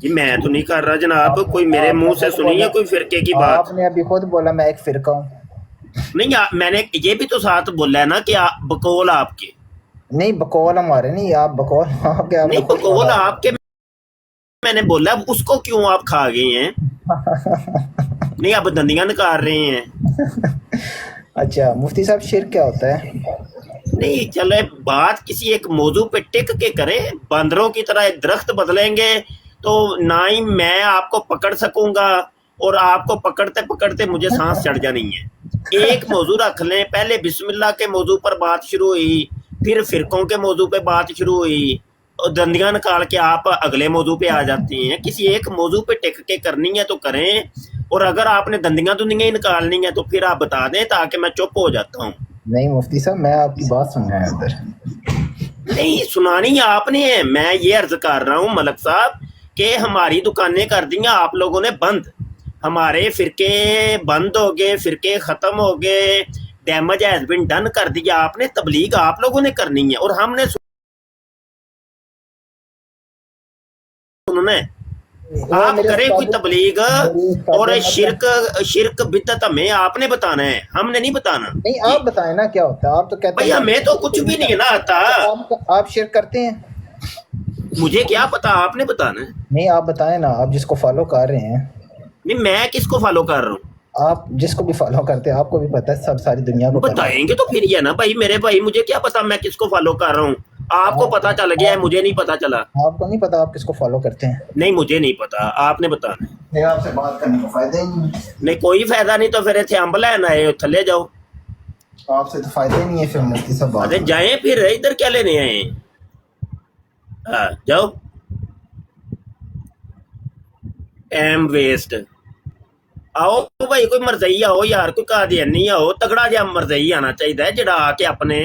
جی میں تو نہیں کر رہا جناب، کوئی میرے آپ نے منہ سے خود سنی بولا، ہے کوئی فرقے کی بات؟ آپ نے ابھی خود بولا میں ایک فرقہ ہوں۔ نہیں میں نے یہ بھی تو ساتھ بولا ہے نا کہ بقول آپ کے، نہیں بقول ہمارے نہیں، آپ بقول آپ کے، آپ نے نہیں خود بقول بولا۔ آپ کے میں نے بولا، اب اس کو کیوں آپ کھا گئے ہیں؟ نہیں اب دندیاں نکال رہے ہیں؟ اچھا مفتی صاحب شرک کیا ہوتا ہے؟ نہیں چلے بات کسی ایک موضوع پہ ٹک کے کریں، باندروں کی طرح ایک درخت بدلیں گے تو نہ ہی میں آپ کو پکڑ سکوں گا اور آپ کو پکڑتے پکڑتے مجھے سانس چڑھ جانی ہے۔ ایک موضوع رکھ لیں، پہلے بسم اللہ کے موضوع پر بات شروع ہوئی، پھر فرقوں کے موضوع پہ بات شروع ہوئی اور دندیاں نکال کے آپ اگلے موضوع پہ آ جاتے ہیں۔ کسی ایک موضوع پہ ٹک کے کرنی ہے تو کریں، اور اگر آپ نے دندیاں ہی نکالنی ہے تو پھر آپ بتا دیں تاکہ میں چپ ہو جاتا ہوں۔ نہیں مفتی صاحب میں آپ کی بات سن رہا ہوں ادھر۔ نہیں سنانی آپ نے ہے، میں یہ عرض کر رہا ہوں ملک صاحب کہ ہماری دکانیں کر دی ہیں آپ لوگوں نے بند، ہمارے فرقے بند ہو گئے، فرقے ختم ہو گئے، ڈیمیج ہیز بین ڈن کر دیا آپ نے، تبلیغ آپ لوگوں نے کرنی ہے اور ہم نے سننا ہے۔ وہ آپ میرے کریں کوئی استاد، تبلیغ، میری اور استاد شرک مطلب، شرک بدعت ہمیں آپ نے بتانا ہے، ہم نے نہیں بتانا نہیں جی۔ آپ بتائیں نا کیا ہوتا ہے، آپ تو کہتے ہیں بھائی میں ہمیں تو شرک کچھ نہیں بھی نہیں نا کرتا، آتا، تو آپ شرک کرتے ہیں؟ مجھے کیا پتا، آپ نے بتانا ہے۔ نہیں آپ بتائیں نا، آپ جس کو فالو کر رہے ہیں، نہیں میں کس کو فالو کر رہا ہوں؟ آپ جس کو بھی فالو کرتے ہیں آپ کو بھی پتا ہے، سب ساری دنیا کو پتا بتائیں گے تو پھر یہ نا بھائی، میرے بھائی مجھے کیا پتا میں کس کو فالو کر رہا ہوں؟ آپ ہے۔ کو پتا چل گیا ہے، مجھے نہیں پتا چلا؟ آپ کو نہیں پتا آپ کس کو فالو کرتے ہیں؟ نہیں مجھے نہیں پتا، آپ نے بتانا ہے۔ پھر آپ سے بات کرنے کا فائدہ ہی نہیں ہے۔ نہیں کوئی فائدہ نہیں تو پھر اتنے امب لینا ہے، تھلے جاؤ۔ آپ سے تو فائدہ ہی نہیں ہے، پھر مفتی صاحب بات ارے کریں۔ جائیں پھر، ادھر کیا لینے آئے ہیں؟ ہاں جاؤ، ٹائم ویسٹ۔ آؤ بھائی کوئی مرزئی آؤ یار، کوئی قادیانی آؤ، تگڑا جہا مرزئی آنا چاہیے جڑا آ کے اپنے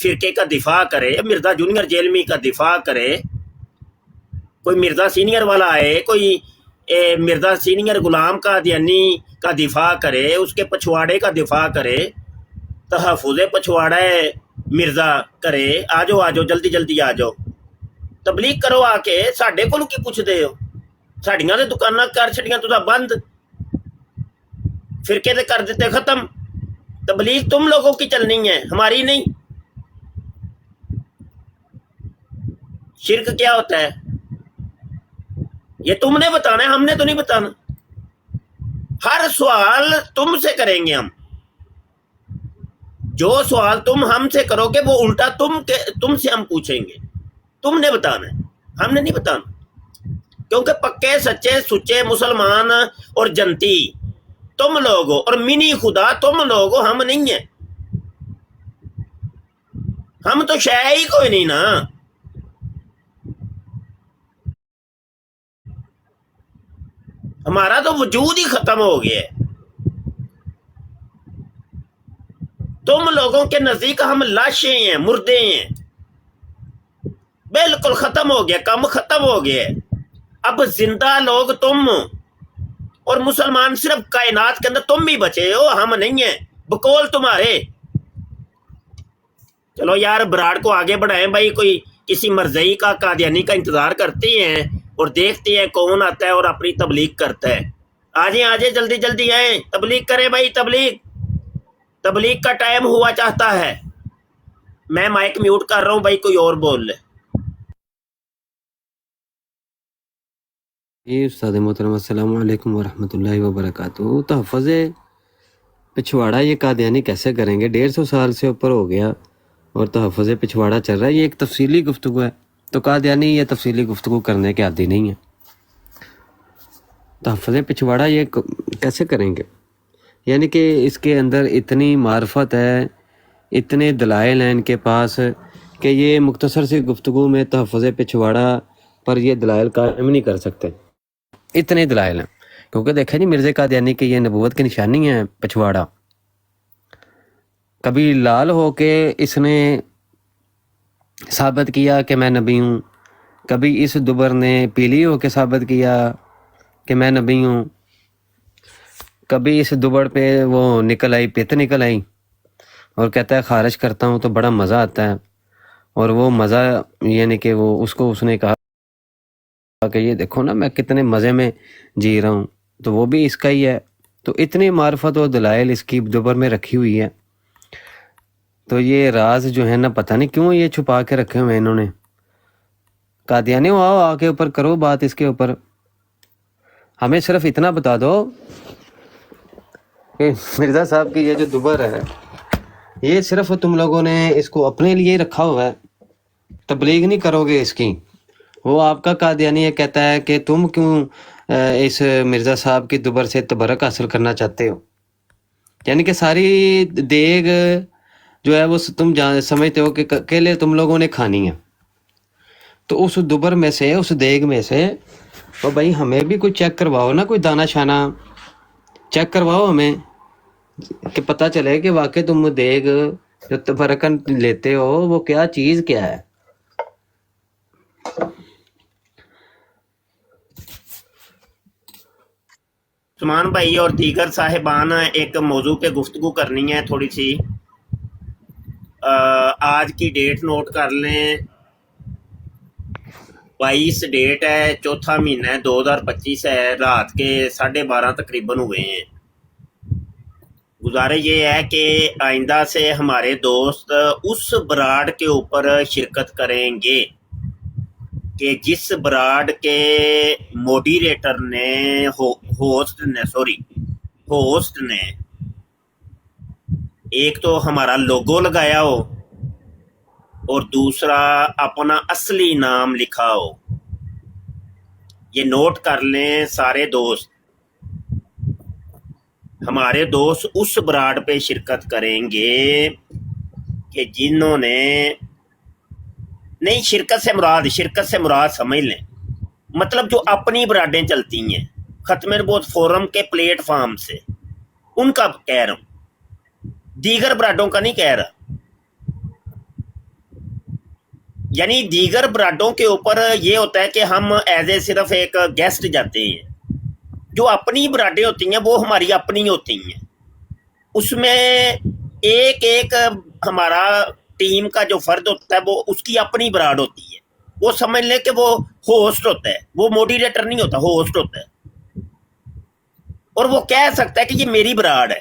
فرقے کا دفاع کرے، مرزا جونیئر جیلمی کا دفاع کرے، کوئی مرزا سینئر والا آئے، کوئی مرزا سینئر غلام قادیانی کا دفاع کرے، اس کے پچھواڑے کا دفاع کرے، تحفظ پچھواڑا مرزا کرے۔ آجو آجو جلدی جلدی آ جاؤ، تبلیغ کرو آ کے، ساڈے کولوں کی پوچھتے ہو؟ ساڈیاں تے دکاناں کر چھڑیاں تساں بند، فرقے تے کر دیتے ختم، تبلیغ تم لوگوں کی چلنی ہے، ہماری نہیں۔ شرک کیا ہوتا ہے یہ تم نے بتانا ہے، ہم نے تو نہیں بتانا۔ ہر سوال تم سے کریں گے ہم، جو سوال تم ہم سے کرو گے وہ الٹا تم سے ہم پوچھیں گے، تم نے بتانا ہے، ہم نے نہیں بتانا، کیونکہ پکے سچے سچے مسلمان اور جنتی تم لوگ ہو، اور منی خدا تم لوگ ہو، ہم نہیں ہیں، ہم تو شے ہی کوئی نہیں نا، ہمارا تو وجود ہی ختم ہو گیا ہے۔ تم لوگوں کے نزدیک ہم لاشیں ہیں، مردے ہیں، بالکل ختم ہو گیا، کم ختم ہو گیا ہے۔ اب زندہ لوگ تم اور مسلمان صرف کائنات کے اندر تم بھی بچے ہو، ہم نہیں ہیں، بقول تمہارے۔ چلو یار براڑ کو آگے بڑھائیں بھائی، کوئی کسی مرزئی کا قادیانی کا انتظار کرتے ہیں اور دیکھتے ہیں کون آتا ہے اور اپنی تبلیغ کرتا ہے۔ آجیں آجیں جلدی جلدی آئیں، تبلیغ کریں بھائی، تبلیغ تبلیغ کا ٹائم ہوا چاہتا ہے۔ میں مائک میوٹ کر رہا ہوں بھائی، کوئی اور بول لے۔ جی استاد محترم السلام علیکم ورحمۃ اللہ وبرکاتہ۔ تحفظ پچھواڑا یہ قادیانی کیسے کریں گے؟ 150 سال سے اوپر ہو گیا اور تحفظ پچھواڑا چل رہا ہے، یہ ایک تفصیلی گفتگو ہے، تو قادیانی یہ تفصیلی گفتگو کرنے کے عادی نہیں ہے۔ تحفظ پچھواڑا یہ کیسے کریں گے؟ یعنی کہ اس کے اندر اتنی معرفت ہے، اتنے دلائل ہیں ان کے پاس کہ یہ مختصر سی گفتگو میں تحفظ پچھواڑا پر یہ دلائل قائم نہیں کر سکتے، اتنے دلائل ہیں۔ کیونکہ دیکھیں جی، مرزا قادیانی کی یہ نبوت کی نشانی ہے پچھواڑا۔ کبھی لال ہو کے اس نے ثابت کیا کہ میں نبی ہوں، کبھی اس دبر نے پیلی ہو کے ثابت کیا کہ میں نبی ہوں، کبھی اس دبر پہ وہ نکل آئی، پت نکل آئی اور کہتا ہے خارج کرتا ہوں تو بڑا مزہ آتا ہے، اور وہ مزہ یعنی کہ وہ اس کو اس نے کہا کہ یہ دیکھو نا میں کتنے مزے میں جی رہا ہوں، تو وہ بھی اس کا ہی ہے. تو اتنی معرفت اور دلائل اس کی دوبر میں رکھی ہوئی ہے. تو یہ راز جو ہے نا پتہ نہیں کیوں یہ چھپا کے رکھے ہوئے ہیں انہوں نے. قادیانی آؤ آ کے اوپر کرو بات اس کے اوپر. ہمیں صرف اتنا بتا دو کہ مرزا صاحب کی یہ جو دوبر ہے یہ صرف تم لوگوں نے اس کو اپنے لیے رکھا ہوا ہے، تبلیغ نہیں کرو گے اس کی. وہ آپ کا قادیانی یہ کہتا ہے کہ تم کیوں اس مرزا صاحب کی دوبر سے تبرک حاصل کرنا چاہتے ہو، یعنی کہ ساری دیگ جو ہے وہ تم سمجھتے ہو کہ اکیلے تم لوگوں نے کھانی ہے. تو اس دوبر میں سے، اس دیگ میں سے تو بھائی ہمیں بھی کوئی چیک کرواؤ نا، کوئی دانہ شانہ چیک کرواؤ ہمیں کہ پتہ چلے کہ واقعی تم دیگ جو تبرکن لیتے ہو وہ کیا چیز کیا ہے. عثمان بھائی اور دیگر صاحبان، ایک موضوع پہ گفتگو کرنی ہے تھوڑی سی. آج کی ڈیٹ نوٹ کر لیں، 22 ڈیٹ ہے، چوتھا مہینہ ہے، 2025 ہے، رات کے 12:30 تقریباً ہوئے ہیں. گزارش یہ ہے کہ آئندہ سے ہمارے دوست اس براڈ کے اوپر شرکت کریں گے کہ جس براڈ کے موڈیریٹر نے ہوسٹ نے ایک تو ہمارا لوگو لگایا ہو اور دوسرا اپنا اصلی نام لکھا ہو. یہ نوٹ کر لیں سارے دوست، ہمارے دوست اس براڈ پہ شرکت کریں گے کہ جنہوں نے نہیں، شرکت سے مراد سمجھ لیں، مطلب جو اپنی براڈیں چلتی ہیں ختم نبوت فورم کے پلیٹ فارم سے، ان کا کہہ رہا ہوں، دیگر براڈوں کا نہیں کہہ رہا. یعنی دیگر براڈوں کے اوپر یہ ہوتا ہے کہ ہم ایز اے صرف ایک گیسٹ جاتے ہیں. جو اپنی براڈیں ہوتی ہیں وہ ہماری اپنی ہوتی ہیں، اس میں ایک ایک ہمارا ٹیم کا جو فرد ہوتا ہے وہ اس کی اپنی براڈ ہوتی ہے. وہ سمجھ لیں کہ وہ ہوسٹ ہوتا ہے، وہ موڈیریٹر نہیں ہوتا، ہوسٹ ہوتا ہے، اور وہ کہہ سکتا ہے کہ یہ میری براڈ ہے.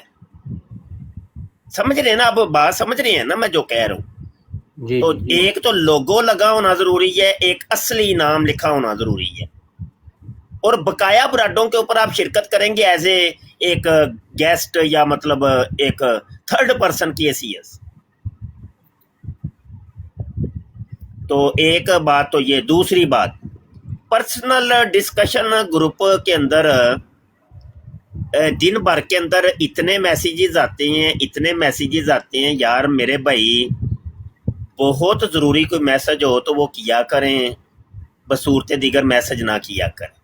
سمجھ رہے ہیں نا، اب بات سمجھ رہے ہیں نا میں جو کہہ رہا ہوں. جی تو ایک تو لوگو لگا ہونا ضروری ہے، ایک اصلی نام لکھا ہونا ضروری ہے. اور بقایا براڈوں کے اوپر آپ شرکت کریں گے ایز اے ایک گیسٹ یا مطلب ایک تھرڈ پرسن کی حیثیت. تو ایک بات تو یہ. دوسری بات، پرسنل ڈسکشن گروپ کے اندر دن بھر کے اندر اتنے میسیجز آتے ہیں یار میرے بھائی، بہت ضروری کوئی میسج ہو تو وہ کیا کریں، بصورت دیگر میسج نہ کیا کریں.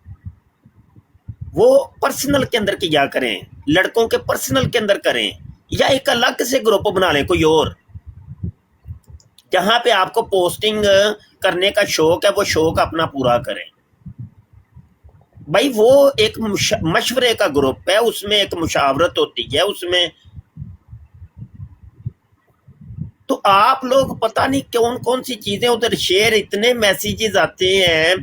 وہ پرسنل کے اندر کیا کریں، لڑکوں کے پرسنل کے اندر کریں، یا ایک الگ سے گروپ بنا لیں کوئی اور، جہاں پہ آپ کو پوسٹنگ کرنے کا شوق ہے وہ شوق اپنا پورا کریں. بھائی وہ ایک مشورے کا گروپ ہے، اس میں ایک مشاورت ہوتی ہے اس میں. تو آپ لوگ پتہ نہیں کون سی چیزیں ادھر شیئر، اتنے میسیجز آتے ہیں،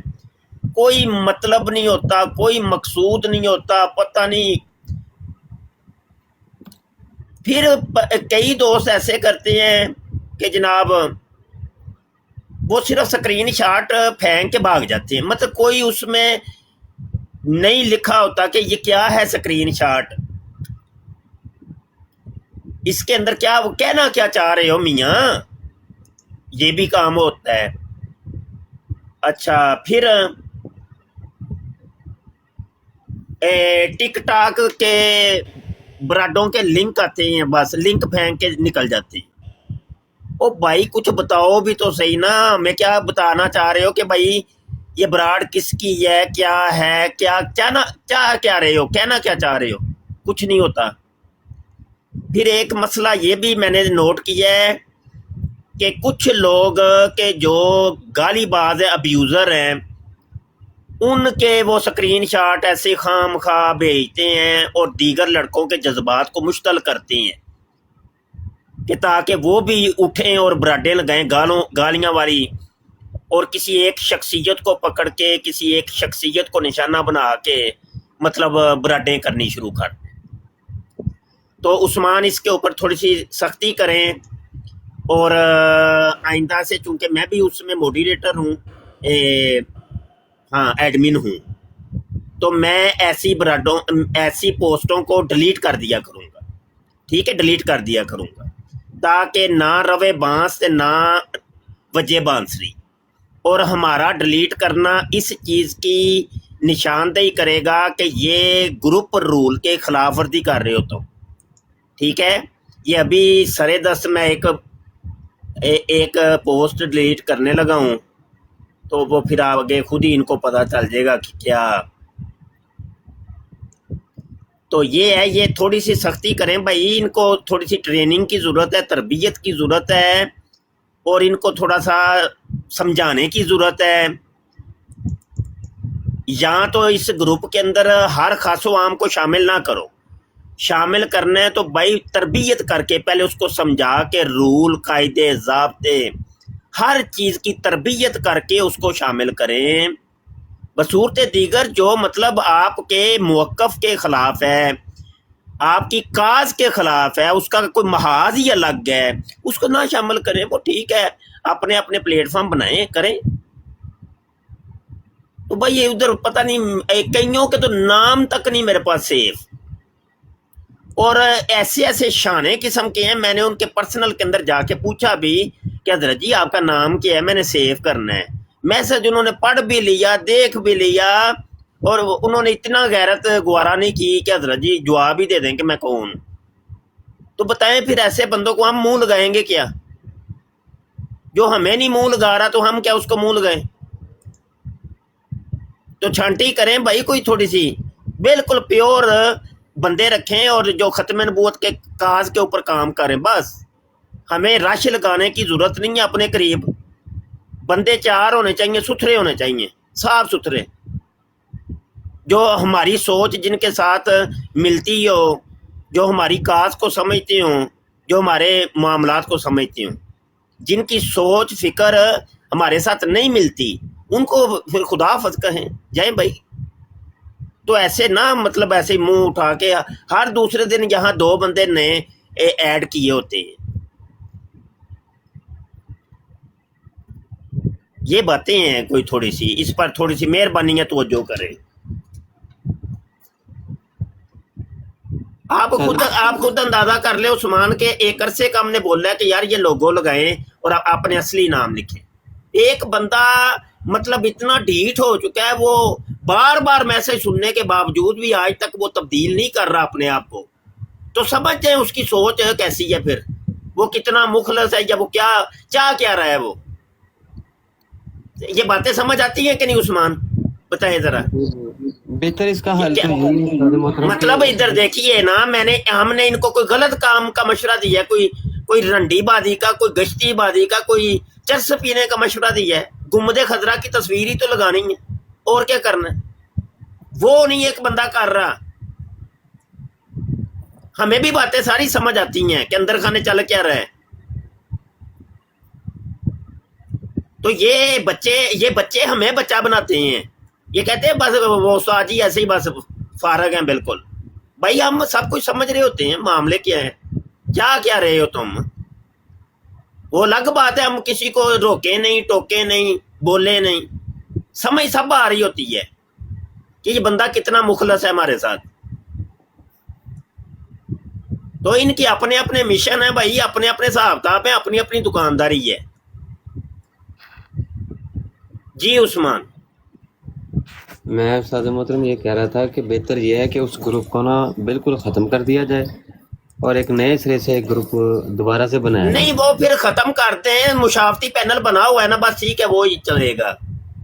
کوئی مطلب نہیں ہوتا، کوئی مقصود نہیں ہوتا، پتہ نہیں. پھر کئی دوست ایسے کرتے ہیں کہ جناب وہ صرف سکرین شاٹ پھینک کے بھاگ جاتے ہیں، مطلب کوئی اس میں نہیں لکھا ہوتا کہ یہ کیا ہے سکرین شاٹ، اس کے اندر کیا کہنا کیا چاہ رہے ہو میاں. یہ بھی کام ہوتا ہے. اچھا، پھر ٹک ٹاک کے براڈوں کے لنک آتے ہیں، بس لنک پھینک کے نکل جاتے ہیں. او بھائی کچھ بتاؤ بھی تو صحیح نا، میں کیا بتانا چاہ رہے ہو کہ بھائی یہ براڈ کس کی ہے، کیا ہے، کیا رہے ہو، کہنا کیا چاہ رہے ہو، کچھ نہیں ہوتا. پھر ایک مسئلہ یہ بھی میں نے نوٹ کیا ہے کہ کچھ لوگ کے جو گالی باز ابیوزر ہیں، ان کے وہ سکرین شاٹ ایسے خام خواہ بھیجتے ہیں اور دیگر لڑکوں کے جذبات کو مشتعل کرتے ہیں کہ تاکہ وہ بھی اٹھیں اور براڈیں لگائیں گالیاں والی اور کسی ایک شخصیت کو پکڑ کے کسی ایک شخصیت کو نشانہ بنا کے مطلب برادیں کرنی شروع کر دیں۔ تو عثمان اس کے اوپر تھوڑی سی سختی کریں، اور آئندہ سے چونکہ میں بھی اس میں موڈیریٹر ہوں، ہاں ایڈمن ہوں، تو میں ایسی پوسٹوں کو ڈیلیٹ کر دیا کروں گا، ٹھیک ہے، ڈیلیٹ کر دیا کروں گا، تاکہ نہ روے بانس تے نہ وجے بانسری۔ اور ہمارا ڈیلیٹ کرنا اس چیز کی نشاندہی کرے گا کہ یہ گروپ رول کے خلاف ورزی کر رہے ہو تو ٹھیک ہے۔ یہ ابھی سرے دست میں ایک پوسٹ ڈیلیٹ کرنے لگا ہوں، تو وہ پھر آگے خود ہی ان کو پتہ چل جائے گا کہ کیا۔ تو یہ ہے، یہ تھوڑی سی سختی کریں بھائی، ان کو تھوڑی سی ٹریننگ کی ضرورت ہے، تربیت کی ضرورت ہے، اور ان کو تھوڑا سا سمجھانے کی ضرورت ہے۔ یا تو اس گروپ کے اندر ہر خاص و عام کو شامل نہ کرو، شامل کرنا ہے تو بھائی تربیت کر کے پہلے اس کو سمجھا کے رول قاعدے ضابطے ہر چیز کی تربیت کر کے اس کو شامل کریں۔ بصورت دیگر جو مطلب آپ کے موقف کے خلاف ہے، آپ کی کاز کے خلاف ہے، اس کا کوئی محاذ ہی الگ ہے، اس کو نہ شامل کریں۔ وہ ٹھیک ہے، اپنے اپنے پلیٹ فارم بنائیں کریں۔ تو بھائی یہ ادھر پتہ نہیں، کئیوں کے تو نام تک نہیں میرے پاس سیف، اور ایسے شانے قسم کے ہیں۔ میں نے ان کے پرسنل کے اندر جا کے پوچھا بھی کہ حضرت جی آپ کا نام کیا ہے، میں نے سیو کرنا ہے۔ میسج انہوں نے پڑھ بھی لیا، دیکھ بھی لیا، اور انہوں نے اتنا غیرت گوارا نہیں کی کہ حضرت جی جواب ہی دے دیں کہ میں کون۔ تو بتائیں پھر ایسے بندوں کو ہم منہ لگائیں گے کیا؟ جو ہمیں نہیں منہ لگا رہا تو ہم کیا اس کو منہ لگائیں؟ تو چھانٹی کریں بھائی، کوئی تھوڑی سی بالکل پیور بندے رکھیں، اور جو ختم نبوت کے کاز کے اوپر کام کریں۔ بس ہمیں رش لگانے کی ضرورت نہیں ہے۔ اپنے قریب بندے 4 ہونے چاہیے، ستھرے ہونے چاہیے، صاف ستھرے، جو ہماری سوچ جن کے ساتھ ملتی ہو، جو ہماری کاز کو سمجھتے ہوں، جو ہمارے معاملات کو سمجھتے ہوں۔ جن کی سوچ فکر ہمارے ساتھ نہیں ملتی ان کو پھر خدا حافظ کہیں جائیں بھائی۔ تو ایسے نہ مطلب ایسے ہی منہ اٹھا کے ہر دوسرے دن یہاں 2 بندے نئے ایڈ کیے ہوتے ہیں۔ یہ باتیں ہیں، کوئی تھوڑی سی اس پر تھوڑی سی مہربانی ہے توجہ کریں۔ آپ خود اندازہ کر لیں عثمان کے ایک عرصے کا ہم نے بولا ہے کہ یار یہ لوگو لگائیں اور اپنے اصلی نام لکھیں۔ ایک بندہ مطلب اتنا ڈھیٹ ہو چکا ہے، وہ بار بار میسج سننے کے باوجود بھی آج تک وہ تبدیل نہیں کر رہا اپنے آپ کو۔ تو سمجھ جائیں اس کی سوچ کیسی ہے، پھر وہ کتنا مخلص ہے، یا وہ کیا چاہ کیا رہا ہے۔ وہ یہ باتیں سمجھ آتی ہیں کہ نہیں عثمان؟ بتائیں ذرا۔ بہتر اس کا حل تو یہی ہے استاد محترم مطلب ادھر دیکھیے نا، ہم نے ان کو کوئی غلط کام کا مشورہ دیا ہے، کوئی رنڈی بازی کا، کوئی گشتی بازی کا، کوئی چرس پینے کا مشورہ دیا ہے، گنبد خضرا کی تصویر ہی تو لگانی ہے، اور کیا کرنا ہے؟ وہ نہیں ایک بندہ کر رہا۔ ہمیں بھی باتیں ساری سمجھ آتی ہیں کہ اندر خانے چل کیا رہا ہے۔ تو یہ بچے ہمیں بچہ بناتے ہیں، یہ کہتے ہیں بس وہ استاد جی ایسے ہی بس فارغ ہیں بالکل۔ بھائی ہم سب کچھ سمجھ رہے ہوتے ہیں، معاملے کیا ہے، کیا رہے ہو تم۔ وہ الگ بات ہے، ہم کسی کو روکے نہیں، ٹوکے نہیں، بولے نہیں، سمجھ سب آ رہی ہوتی ہے کہ یہ بندہ کتنا مخلص ہے ہمارے ساتھ۔ تو ان کی اپنے اپنے مشن ہے بھائی، اپنے اپنے حساب کتاب ہے، اپنی اپنی دکانداری ہے۔ جی عثمان۔ میں استاد محترم یہ کہہ رہا تھا کہ بہتر یہ ہے کہ اس گروپ کو نا بالکل ختم کر دیا جائے اور ایک نئے سرے سے ایک گروپ دوبارہ سے بنایا جائے۔ نہیں وہ پھر ختم کرتے ہیں، مشاورتی پینل بنا ہوا ہے نا، بس ٹھیک ہے وہ ہی چلے گا،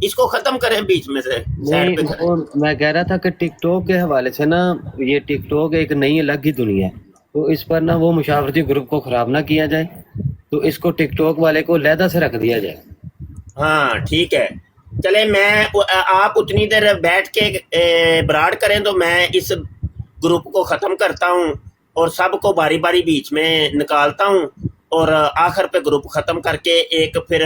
اس کو ختم کریں بیچ میں سے سائڈ پہ کریں۔ میں کہہ رہا تھا کہ ٹک ٹاک کے حوالے سے نا، یہ ٹک ٹاک ایک نئی الگ ہی دنیا ہے، تو اس پر نا وہ مشاورتی گروپ کو خراب نہ کیا جائے، تو اس کو ٹک ٹاک والے کو علیحدہ سے رکھ دیا جائے۔ ہاں ٹھیک ہے، چلے آپ اتنی دیر بیٹھ کے براڈ کریں تو میں اس گروپ کو ختم کرتا ہوں اور سب کو باری باری بیچ میں نکالتا ہوں، اور آخر پہ گروپ ختم کر کے ایک پھر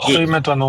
ਉਹੀ ਮੈਂ ਤੁਹਾਨੂੰ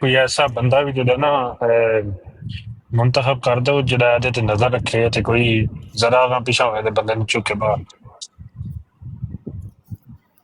ਕੋਈ ਐਸਾ ਬੰਦਾ ਵੀ ਜਿਹੜਾ ਨਾ ਮੁੰਤਖਬ ਕਰ ਦੋ ਜਿਹੜਾ ਇਹਦੇ ਤੇ ਨਜ਼ਰ ਰੱਖੇ ਤੇ ਕੋਈ ਜ਼ਰਾ ਨਾ ਪਿਛਾ ਹੋਵੇ ਤੇ ਬੰਦੇ ਨੂੰ ਚੁੱਕ ਕੇ ਬਾਹਰ।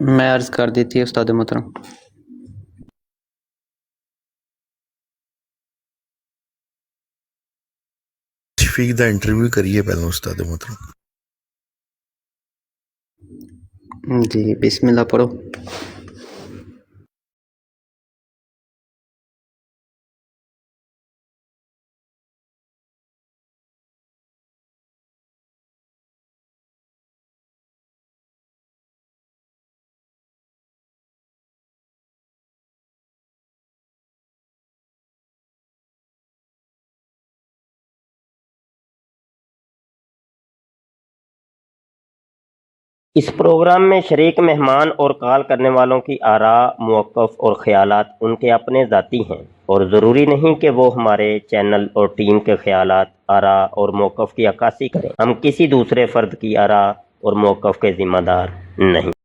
میں عرض کر دیتی ہے استاد محترم. شفیق دا انٹرویو کریے پہلے استاد محترم. جی بسم اللہ پڑھو. اس پروگرام میں شریک مہمان اور کال کرنے والوں کی آراء، موقف اور خیالات ان کے اپنے ذاتی ہیں اور ضروری نہیں کہ وہ ہمارے چینل اور ٹیم کے خیالات، آراء اور موقف کی عکاسی کریں. ہم کسی دوسرے فرد کی آراء اور موقف کے ذمہ دار نہیں.